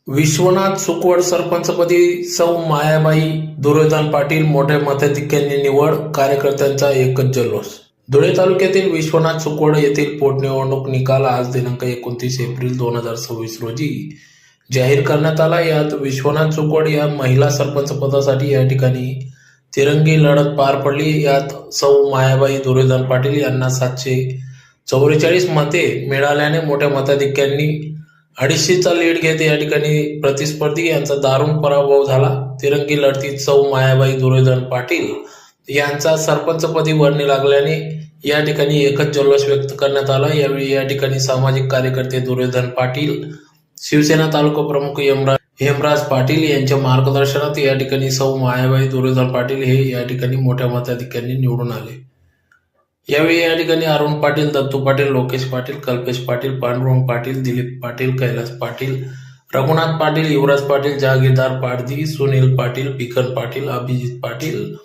विश्वनाथ सुकवड सरपंचपदी सौ मायाबाई दुर्योधन पाटील मोठ्या मताधिक्याने निवड, कार्यकर्त्यांचा एकच जल्लोष. धुळे तालुक्यातील विश्वनाथ सुकवड येथील पोटनिवडणूक निकाल आज दिनांक 29 एप्रिल 2026 रोजी जाहीर करण्यात आला. यात विश्वनाथ सुकवड या महिला सरपंच पदासाठी या ठिकाणी तिरंगी लढत पार पडली. यात सौ मायाबाई दुर्योधन पाटील यांना 744 मते मिळाल्याने मोठ्या मताधिक्यांनी 250चा लीड घेत या ठिकाणी प्रतिस्पर्धी यांचा दारुण पराभव झाला. तिरंगी लढतीत सौ मायाबाई दुर्योधन पाटील यांचा सरपंचपदी वर्णी लागल्याने या ठिकाणी एकच जल्लोष व्यक्त करण्यात आला. यावेळी या ठिकाणी सामाजिक कार्यकर्ते दुर्योधन पाटील, शिवसेना तालुका प्रमुख हेमराज पाटील यांच्या मार्गदर्शनात या ठिकाणी सौ मायाबाई दुर्योधन पाटील हे या ठिकाणी मोठ्या मताधिक्यांनी निवडून आले. यावेळी या ठिकाणी अरुण पाटील, दत्तू पाटील, लोकेश पाटील, कल्पेश पाटील, पांडुरंग पाटील, दिलीप पाटील, कैलास पाटील, रघुनाथ पाटील, युवराज पाटील, जहागीरदार पारधी, सुनील पाटील, पिकन पाटील, अभिजित पाटील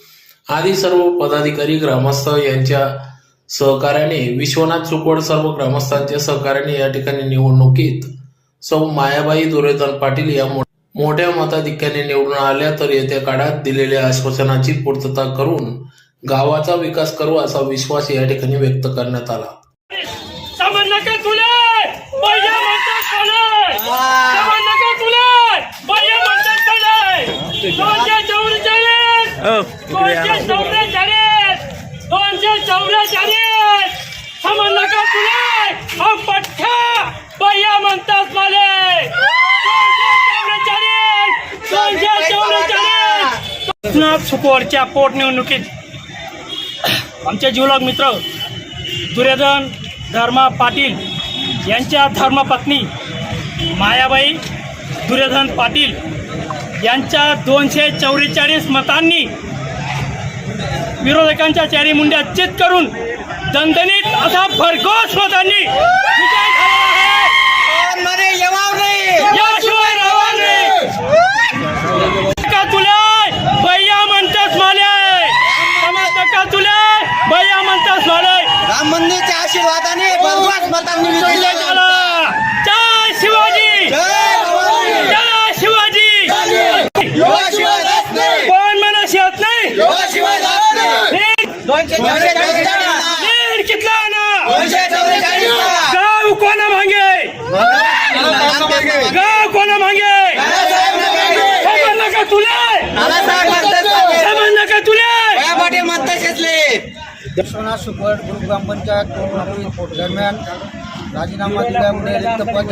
आदी सर्व पदाधिकारी, ग्रामस्थ यांच्या सहकार्याने, विश्वनाथ सुकवड सर्व ग्रामस्थांच्या सहकार्याने या ठिकाणी निवडणुकीत सौ मायाबाई दुर्योधन पाटील या मोठ्या मताधिक्याने निवडून आल्या. तर येत्या काळात दिलेल्या आश्वासनाची पूर्तता करून गावाचा विकास करू असा विश्वास या ठिकाणी व्यक्त करण्यात आला. विश्वनाथ सुकवडच्या पोटनिवडणुकीत आमचे जीवलग मित्र दुर्योधन धर्मा पाटील यांच्या धर्मपत्नी मायाबाई दुर्योधन पाटील यांच्या 244 मतांनी विरोधकांच्या चारी मुंड्या चित करून दणदणीत असा भरघोस मतांनी विजय झाला आहे. याशिवाय राहणार नाही. का तुला भैया म्हणतात माले, का तुला भैया म्हणतात माले. राम मंदिरच्या आशीर्वादाने भरघोस मतांनी विजय झाला. जय शिवाजी, जय शिवाजी. कोण मनाशी येत नाही. लीड कितला ना. गाव कोणा मागे, गाव कोणा मागे. समजलं का तुला, समजलं का तुला. विश्वनाथ सुकवड ग्रामपंचायत दरम्यान राजीनामा दिल्यामुळे रिक्त पद